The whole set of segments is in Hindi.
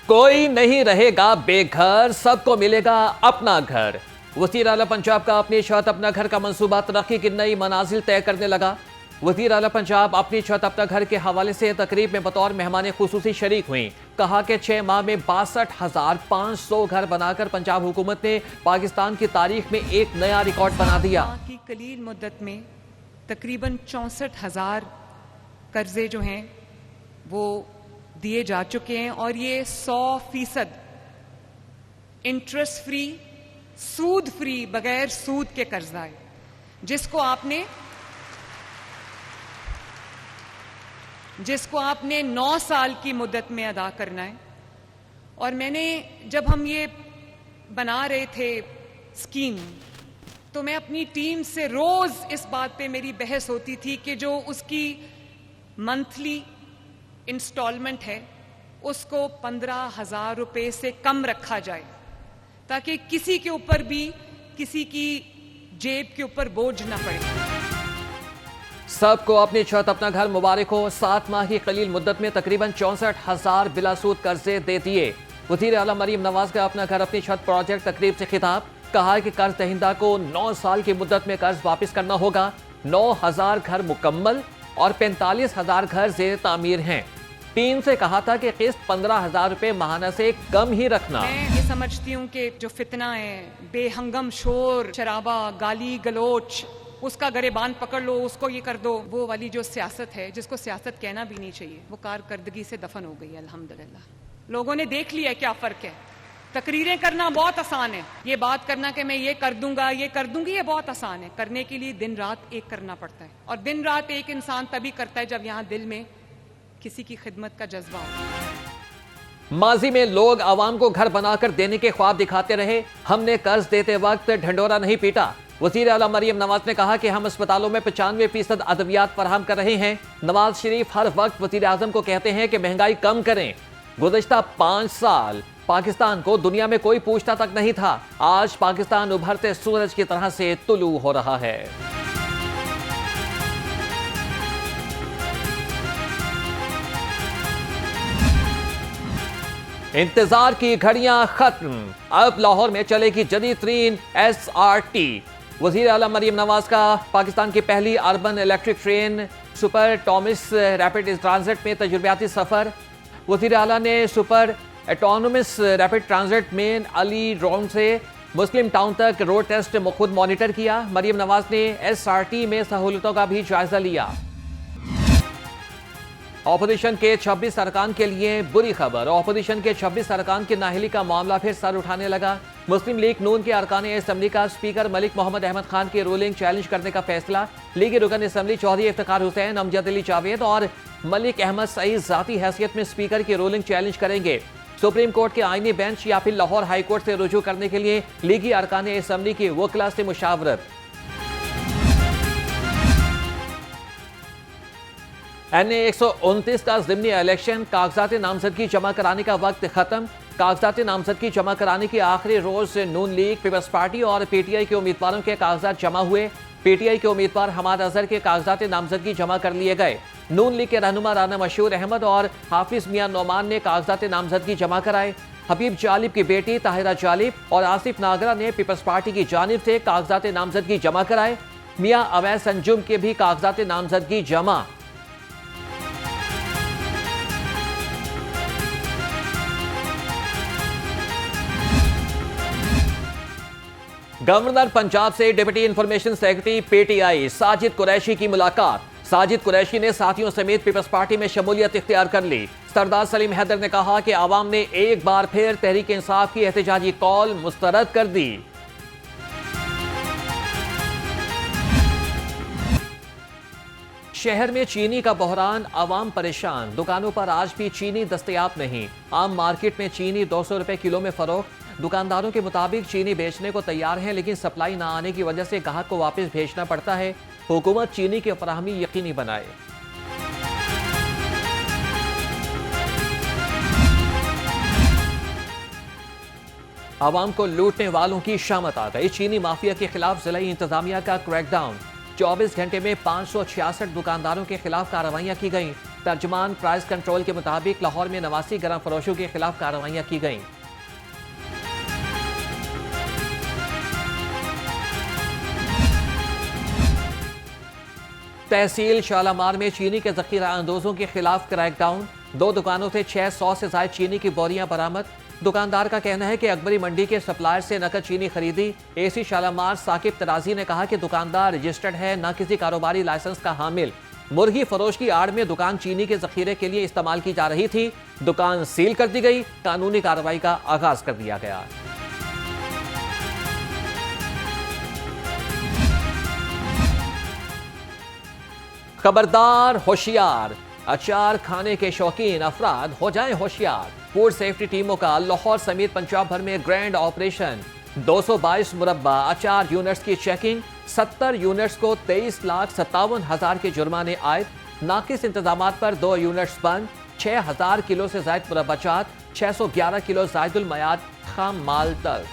कोई नहीं रहेगा बेघर, सबको मिलेगा अपना घर। वज़ीर आला पंजाब का अपनी छत अपना घर का मंसूबा तरक्की की नई मनाजिल तय करने लगा। वज़ीर आला पंजाब अपनी छत अपना घर के हवाले से तकरीब में बतौर मेहमान खुसूसी शरीक हुई। कहा कि 6 माह में 62,500 घर बनाकर पंजाब हुकूमत ने पाकिस्तान की तारीख में एक नया रिकॉर्ड बना दिया। की कलील मुद्दत में तकरीबन 64,000 कर्जे जो हैं वो दिए जा चुके हैं और ये 100% इंटरेस्ट फ्री, सूद फ्री, बगैर सूद के कर्जा है जिसको आपने 9 साल की मुद्दत में अदा करना है। और मैंने जब हम ये बना रहे थे स्कीम, तो मैं अपनी टीम से रोज इस बात पे मेरी बहस होती थी कि जो उसकी मंथली इंस्टॉलमेंट है उसको 15,000 रुपए से कम रखा जाए, ताकि किसी के ऊपर भी किसी की जेब के ऊपर बोझ न पड़े। सबको अपनी छत अपना घर मुबारक हो। 7 माह की कलील मुद्दत में तकरीबन 64,000 बिलासूद कर्जे दे दिए। वज़ीर आला मरीम नवाज का अपना घर अपनी छत प्रोजेक्ट तकरीब से खिताब। कहा कि कर्ज दहिंदा को 9 साल की मुद्दत में कर्ज वापस करना होगा। 9,000 घर मुकम्मल और 45,000 घर जेर तामीर हैं। टीम से कहा था कि किस्त 15,000 रुपए माहाना से कम ही रखना। मैं ये समझती हूँ कि जो फितना है, बेहंगम शोर शराबा, गाली गलोच, उसका गरेबान पकड़ लो, उसको ये कर दो, वो वाली जो सियासत है, जिसको सियासत कहना भी नहीं चाहिए, वो कारकर्दगी से दफन हो गई है अल्हम्दुलिल्लाह। लोगों ने देख लिया क्या फर्क है। तकरीरें करना बहुत आसान है, ये बात करना कि मैं ये कर दूंगा, ये कर दूंगी, ये बहुत आसान है। करने के लिए दिन रात एक करना पड़ता है, और दिन रात एक इंसान तभी करता है जब यहाँ दिल में किसी की खिदमत का जज्बा हो। माजी में लोग आवाम को घर बनाकर देने के ख्वाब दिखाते रहे, हमने कर्ज देते वक्त ढंडोरा नहीं पीटा। वज़ीर आला मरीम नवाज ने कहा कि हम अस्पतालों में 95% अद्वियात फराहम कर रहे हैं। नवाज शरीफ हर वक्त वज़ीर आज़म को कहते हैं कि महंगाई कम करें। गुज़श्ता 5 साल पाकिस्तान को दुनिया में कोई पूछता तक नहीं था, आज पाकिस्तान उभरते सूरज की तरह से तुलू हो रहा है। इंतजार की घड़ियां खत्म, अब लाहौर में चलेगी जदीद तरीन SRT। वज़ीर आला मरीम नवाज का पाकिस्तान की पहली अर्बन इलेक्ट्रिक ट्रेन सुपर टॉमिस रैपिड ट्रांजिट में तजुर्बियाती सफर। वज़ीर आला ने सुपर एटोनमस रैपिड ट्रांजिट में अली रोड से मुस्लिम टाउन तक रोड टेस्ट खुद मॉनिटर किया। मरीम नवाज ने SRT में सहूलतों का भी जायजा लिया। ऑपोजिशन के 26 अरकान के लिए बुरी खबर, ऑपोजिशन के 26 अरकान की नाअहली का मामला फिर सर उठाने लगा। मुस्लिम लीग नून के अरकान असम्बली का स्पीकर मलिक मोहम्मद अहमद खान की रूलिंग चैलेंज करने का फैसला। लीगी रुकन असम्बली चौधरी इफ्तिखार हुसैन, अमजद अली जावेद और मलिक अहमद सईद जाती हैसियत में स्पीकर की रूलिंग चैलेंज करेंगे। सुप्रीम कोर्ट के आईनी बेंच या फिर लाहौर हाई कोर्ट से रुजू करने के लिए लीगी अरकान असम्बली की वकला से मुशावरत। NA 129 का ज़िमनी इलेक्शन, कागजात नामजदगी जमा कराने का वक्त खत्म। कागजात नामजदगी जमा कराने की आखिरी रोज नून लीग, पीपल्स पार्टी और PTI के उम्मीदवारों के कागजात जमा हुए। PTI के उम्मीदवार हमाद अजहर के कागजात नामजदगी जमा कर लिए गए। नून लीग के रहनुमा राना मशहूर अहमद और हाफिज मियां नोमान ने कागजात नामजदगी जमा कराए। हबीब जालिब की बेटी ताहिरा जालिब और आसिफ नागरा ने पीपल्स पार्टी की जानिब से कागजात नामजदगी जमा कराए। मियां अवैस अंजुम के भी कागजात नामजदगी जमा। गवर्नर पंजाब से deputy information secretary PTI Sajid Qureshi की मुलाकात। साजिद कुरैशी ने साथियों समेत पीपल्स पार्टी में शमूलियत इख्तियार कर ली। सरदार सलीम हैदर ने कहा कि आवाम ने एक बार फिर तहरीक इंसाफ की एहतजाजी कॉल मुस्तरद कर दी। शहर में चीनी का बहरान, आवाम परेशान। दुकानों पर आज भी चीनी दस्तयाब नहीं। आम मार्केट में चीनी 200 रुपए किलो में फरोख्त। दुकानदारों के मुताबिक चीनी बेचने को तैयार हैं, लेकिन सप्लाई ना आने की वजह से ग्राहक को वापस भेजना पड़ता है। हुकूमत चीनी की फराहमी यकीनी बनाए। आवाम को लूटने वालों की शामत आ गई। चीनी माफिया के खिलाफ जिला इंतजामिया का क्रैकडाउन। 24 घंटे में 566 दुकानदारों के खिलाफ कार्रवाइयां की गईं। तर्जुमान प्राइस कंट्रोल के मुताबिक लाहौर में 89 गरम फरोशों के खिलाफ कार्रवाइयां की गईं। तहसील शालामार में चीनी के जखीरा अंदोजों के खिलाफ क्रैकडाउन। 2 दुकानों से 600 से ज्यादा चीनी की बोरियां बरामद। दुकानदार का कहना है कि अकबरी मंडी के सप्लायर से नकद चीनी खरीदी। एसी शालामार साकिब तराजी ने कहा कि दुकानदार रजिस्टर्ड है, न किसी कारोबारी लाइसेंस का हामिल। मुर्गी फरोश की आड़ में दुकान चीनी के जखीरे के लिए इस्तेमाल की जा रही थी। दुकान सील कर दी गई। कानूनी कार्रवाई का आगाज कर दिया गया। खबरदार होशियार, अचार खाने के शौकीन अफराद हो जाएं होशियार। फूड सेफ्टी टीमों का लाहौर समेत पंजाब भर में ग्रैंड ऑपरेशन। 222 मुरब्बा अचार यूनिट्स की चेकिंग। 70 यूनिट्स को 23,57,000 के जुर्माने आए। नाकिस इंतजाम पर 2 यूनिट्स बंद। 6,000 किलो से ज्यादा मुरब्बाजात, 611 किलो जायदुल मयाद खाम माल तक।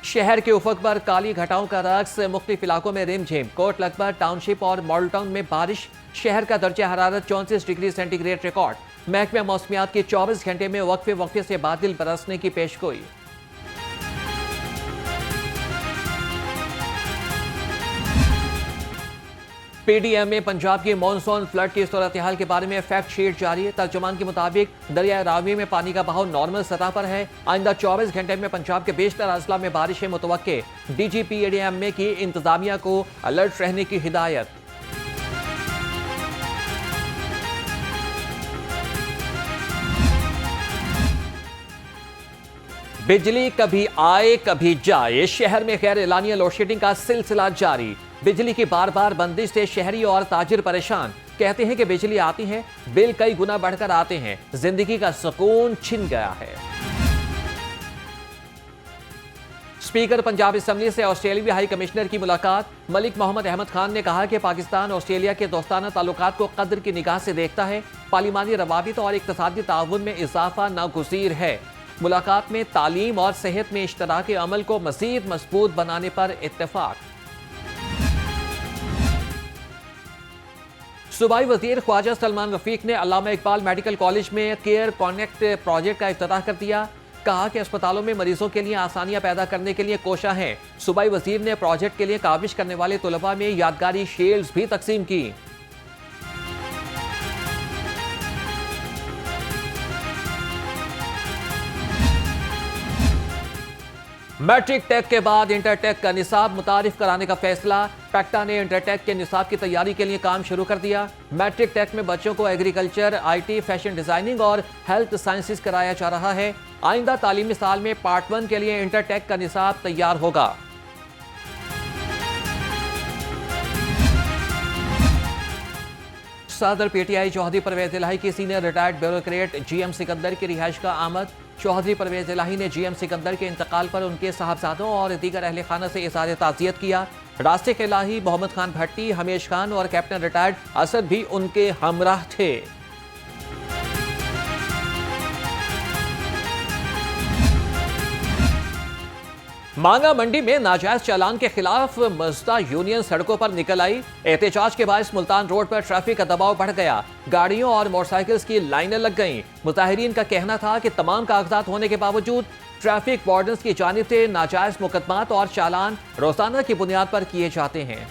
शहर के उफक पर काली घटाओं का रक्स। मुख्तलिफ इलाकों में रिमझिम। कोट लखबर टाउनशिप और मॉडल टाउन में बारिश। शहर का दर्जा हरारत 34 डिग्री सेंटीग्रेड रिकॉर्ड। महकमा मौसमियात की 24 घंटे में वक्फे वक्फे से बादल बरसने की पेशगोई। पीडीएम में पंजाब की मॉनसून फ्लड की सूरत हाल के बारे में फैक्ट शीट जारी। तर्जुमान के मुताबिक दरिया रावी में पानी का बहाव नॉर्मल सतह पर है। आइंदा 24 घंटे में पंजाब के बेशतर अजला में बारिशें मुतवक्के। डीजीपीडीएम में की इंतजामिया को अलर्ट रहने की हिदायत। बिजली कभी आए कभी जाए। शहर में गैर एलानिया लोडशेडिंग का सिलसिला जारी। बिजली की बार बार बंदिश से शहरी और ताजिर परेशान। कहते हैं कि बिजली आती है, बिल कई गुना बढ़कर आते हैं। जिंदगी का सुकून छिन गया है। स्पीकर पंजाब असेंबली से ऑस्ट्रेलियाई हाई कमिश्नर की मुलाकात। मलिक मोहम्मद अहमद खान ने कहा कि पाकिस्तान ऑस्ट्रेलिया के दोस्ताना ताल्लुकात को कदर की निगाह से देखता है। पार्लिमानी रवाबित और इक्तसादी ताउन में इजाफा नागुज़ीर है। मुलाकात में तालीम और सेहत में इश्तराक अमल को मज़ीद मजबूत बनाने पर इत्तेफाक। सूबाई वजीर ख्वाजा सलमान रफीक ने अल्लामा इकबाल मेडिकल कॉलेज में केयर कनेक्ट प्रोजेक्ट का इफ्तिताह कर दिया। कहा कि अस्पतालों में मरीजों के लिए आसानियां पैदा करने के लिए कोशा है। सूबाई वजीर ने प्रोजेक्ट के लिए काविश करने वाले तलबा में यादगारी शील्ड्स भी तकसीम की। मैट्रिक टेक के बाद इंटरटेक का निसाब मुतारिफ कराने का फैसला। पैक्टा ने इंटरटेक के निसाब की तैयारी के लिए काम शुरू कर दिया। मैट्रिक टेक में बच्चों को एग्रीकल्चर, आईटी, फैशन डिजाइनिंग और हेल्थ साइंसेज कराया जा रहा है। आइंदा तालीमी साल में पार्ट 1 के लिए इंटरटेक का निसाब तैयार होगा। सदर पीटीआई चौधरी परवेज इलाही की senior retired bureaucrat GM Sikandar की रिहाइश का आमद। चौधरी परवेज इलाही ने जीएम सिकंदर के इंतकाल पर उनके साहबजादों और दीगर अहले खाना से इज़हार ताज़ियत किया। रास्तिक इलाही, मोहम्मद खान भट्टी, हमेश खान और कैप्टन रिटायर्ड असद भी उनके हमराह थे। मांगा मंडी में नाजायज चालान के खिलाफ मजदा यूनियन सड़कों पर निकल आई। एहतजाज के बायस मुल्तान रोड पर ट्रैफिक का दबाव बढ़ गया। गाड़ियों और मोटरसाइकिल्स की लाइनें लग गईं। मुजाहिरीन का कहना था कि तमाम कागजात होने के बावजूद ट्रैफिक वार्डन्स की जानिब से नाजायज मुकदमात और चालान रोजाना की बुनियाद पर किए जाते हैं।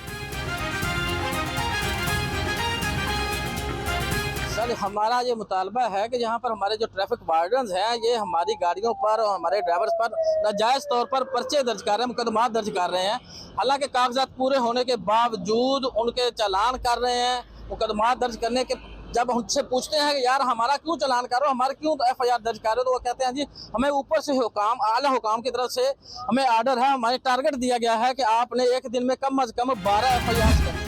सर, हमारा ये मुतालबा है कि यहाँ पर हमारे जो ट्रैफिक वार्डन्स हैं ये हमारी गाड़ियों पर और हमारे ड्राइवर्स पर नाजायज़ तौर पर पर्चे दर्ज कर रहे हैं, मुकदमा दर्ज कर रहे हैं। हालांकि कागजात पूरे होने के बावजूद उनके चालान कर रहे हैं। मुकदमा दर्ज करने के जब उनसे पूछते हैं कि यार हमारा क्यों चालान कर रहे हो, हमारे क्यों FIR दर्ज कर रहे हो, तो वो कहते हैं जी हमें ऊपर से हुकाम, आला हुकाम की तरफ से हमें आर्डर है, हमारे टारगेट दिया गया है कि आपने एक दिन में कम अज कम 12 FIR करनी है।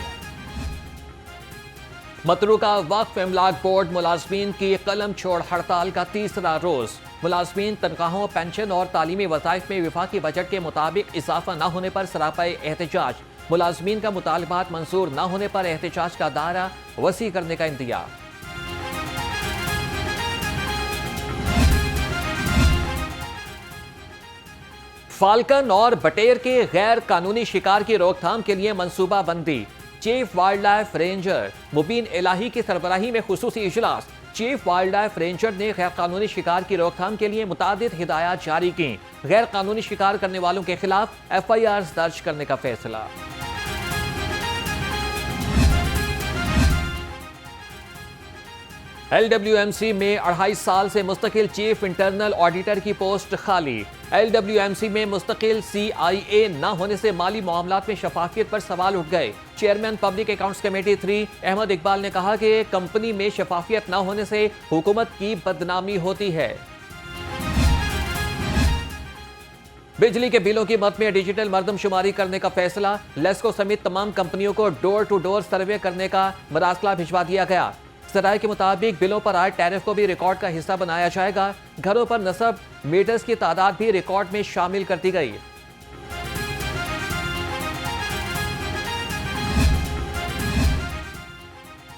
मतरूका वक्फ इमलाक बोर्ड मुलाजमीन की कलम छोड़ हड़ताल का तीसरा रोज। मुलाजमीन तनख्वाहों, पेंशन और तालीमी वज़ाइफ में वफाकी बजट के मुताबिक इजाफा न होने पर सरापाए एहतजाज। मुलाजमीन का मुतालबात मंजूर न होने पर एहतजाज का दायरा वसी करने का इंतजार। फाल्कन और बटेर के गैर कानूनी शिकार की रोकथाम के लिए मंसूबाबंदी। चीफ वाइल्ड लाइफ रेंजर मुबीन इलाही की सरबराही में खुसूसी इजलास। चीफ वाइल्ड लाइफ रेंजर ने गैर कानूनी शिकार की रोकथाम के लिए मुतादिद हिदायत जारी की। गैर कानूनी शिकार करने वालों के खिलाफ FIR दर्ज करने का फैसला। LWMC में 2.5 साल से मुस्तकिल चीफ इंटरनल ऑडिटर की पोस्ट खाली। LWMC में मुस्तकिल CIA न होने से माली मामलात में शफाफियत पर सवाल उठ गए। Chairman public accounts committee 3 Ahmad Iqbal ने कहा कि कंपनी में शफाफियत न होने से हुकूमत की बदनामी होती है। बिजली के बिलों की मद में डिजिटल मर्दमशुमारी करने का फैसला। लेस्को समेत तमाम कंपनियों को डोर टू डोर सर्वे करने का मरासला भिजवा दिया गया। सराय के मुताबिक बिलों पर आए टैरिफ को भी रिकॉर्ड का हिस्सा बनाया जाएगा। घरों पर नस्ब मीटर्स की तादाद भी रिकॉर्ड में शामिल कर दी गई।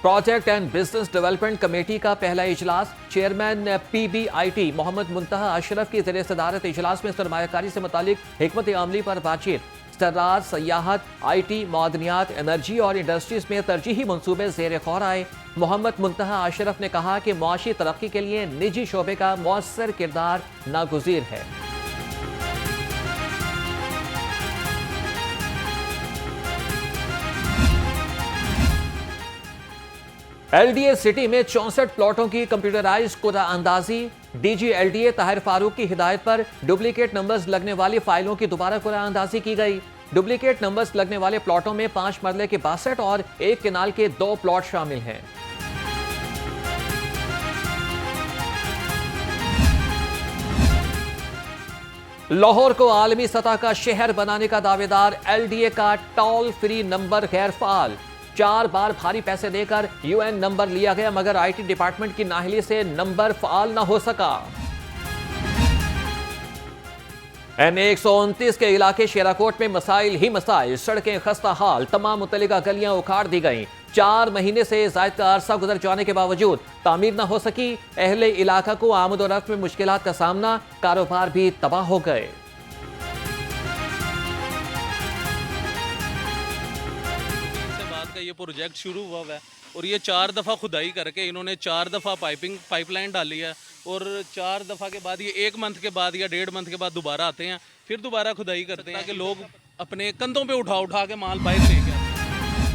Project and business development committee का पहला इजलास। चेयरमैन PBIT मोहम्मद मुंतहा अशरफ की ज़ेर सदारत इजलास में सरमायाकारी से मुतालिक हिकमत अमली पर बातचीत। ज़राअत, सयाहत, IT, मादनियात, एनर्जी और इंडस्ट्रीज में तरजीही मंसूबे ज़ेर गौर आए। मोहम्मद मुंतहा अशरफ ने कहा कि मुआशी तरक्की के लिए निजी शोबे का मौसर किरदार नागुज़ीर है। LDA सिटी में 64 प्लॉटों की कंप्यूटराइज कुरा अंदाजी। DG LDA ताहिर फारूक की हिदायत पर डुप्लीकेट नंबर्स लगने वाली फाइलों की दोबारा कुरा अंदाजी की गई। डुप्लीकेट नंबर्स लगने वाले प्लॉटों में 5 मरले के 62 और 1 केनाल के 2 प्लॉट शामिल हैं। लाहौर को आलमी सतह का शहर बनाने का दावेदार। LDA का टोल फ्री नंबर गैर फाल। 4 बार भारी पैसे देकर UN नंबर लिया गया मगर IT डिपार्टमेंट की नाहली से नंबर फाल न हो सका। NA-129 के इलाके शेराकोट में मसाइल ही मसाइल। सड़कें खस्ता हाल, तमाम मुतल्लिका गलियां उखाड़ दी गईं। 4 महीने से ज़ायद का अरसा गुजर जाने के बावजूद तामीर न हो सकी। अहले इलाका को आमद और रफ्त में मुश्किलात का सामना, कारोबार भी तबाह हो गए। ये प्रोजेक्ट शुरू हुआ है और ये 4 दफ़ा खुदाई करके इन्होंने 4 दफ़ा पाइपलाइन डाली है और 4 दफ़ा के बाद ये 1 मंथ के बाद या 1.5 मंथ के बाद दोबारा आते हैं, फिर दोबारा खुदाई करते हैं कि लोग अपने कंधों पे उठा उठा के माल बाइक लेके आते हैं।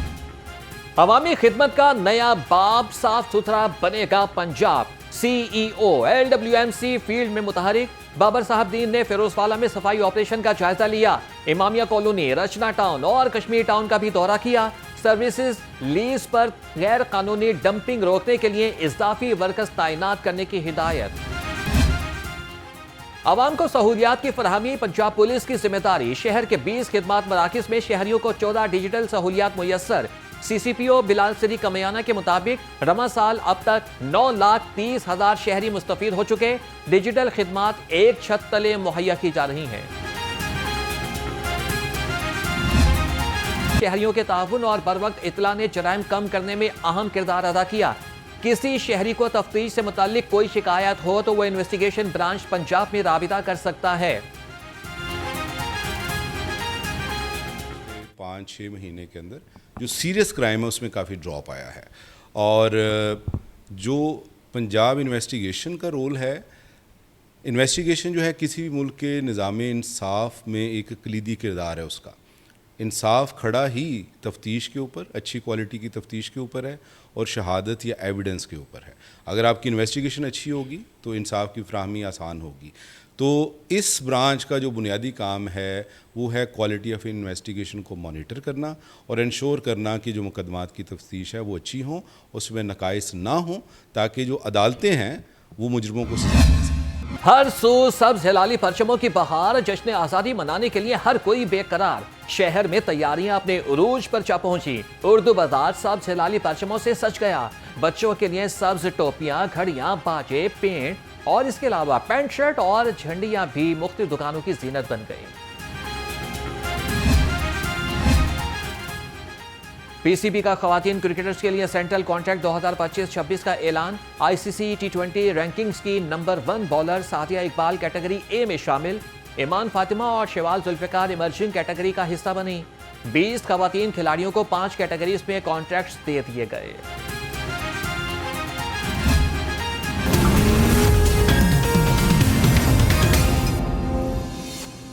अवामी खिदमत का नया बाब, साफ सुथरा बनेगा पंजाब। CEO LWMC फील्ड में मुतहरिक। बाबर साहब दीन ने फिरोजवाला में सफाई ऑपरेशन का जायजा लिया। इमामिया कॉलोनी, रचना टाउन और कश्मीर टाउन का भी दौरा किया। सर्विसेज लीज पर गैर कानूनी डंपिंग रोकने के लिए इजाफी वर्कर्स तैनात करने की हिदायत। आवाम को सहूलियात की फरहमी पंजाब पुलिस की जिम्मेदारी। शहर के 20 खिदमात मराकिज में शहरियों को 14 डिजिटल सहूलियात मुयस्सर। CCPO बिलाल सरी कमयाना के मुताबिक रमा साल अब तक 9,30,000 शहरी मुस्तफीद हो चुके। डिजिटल खिदमात एक छत तले मुहैया की जा रही हैं। शहरियों के ताउन और बर वक्त इतला ने जराइम कम करने में अहम किरदार अदा किया। किसी शहरी को तफ्तीश से मुताल्लिक कोई शिकायत हो तो वह इन्वेस्टिगेशन ब्रांच पंजाब में राबिता कर सकता है। 5-6 महीने के अंदर जो सीरियस क्राइम है उसमें काफ़ी ड्रॉप आया है और जो पंजाब इन्वेस्टिगेशन का रोल है, इन्वेस्टिगेशन जो है किसी भी मुल्क के निज़ाम इंसाफ में एक कलीदी किरदार है उसका। इंसाफ खड़ा ही तफ्तीश के ऊपर, अच्छी क्वालिटी की तफ्तीश के ऊपर है और शहादत या एविडेंस के ऊपर है। अगर आपकी इन्वेस्टिगेशन अच्छी होगी तो इंसाफ की फराहमी आसान होगी। तो इस ब्रांच का जो बुनियादी काम है वो है क्वालिटी ऑफ इन्वेस्टिगेशन को मॉनिटर करना और इंश्योर करना कि जो मुकदमात की तफ्तीश है वो अच्छी हों, उसमें नकाइस ना हों, ताकि जो अदालतें हैं वो मुजरिमों को सजा दें। हर सू सब्ज हिलाली परचमों की बहार, जश्न आज़ादी मनाने के लिए हर कोई बेकरार। शहर में तैयारियां अपने उरूज पर जा पहुंची। उर्दू बाजार सब्ज हिलाली परचमों से सज गया। बच्चों के लिए सब्ज टोपियां, घड़ियां, बाजे, पेंट और इसके अलावा पैंट शर्ट और झंडियां भी मुख्तलिफ दुकानों की जीनत बन गई। PCB का खवातीन क्रिकेटर्स के लिए सेंट्रल कॉन्ट्रैक्ट 2025-26 का ऐलान। ICC T20 रैंकिंग्स की number 1 bowler Sadia Iqbal category A में शामिल। ईमान फातिमा और शेवाल जुल्फ़िकार इमर्जिंग कैटेगरी का हिस्सा बनी। 20 खवातीन खिलाड़ियों को 5 कैटेगरीज में कॉन्ट्रैक्ट्स दे दिए गए।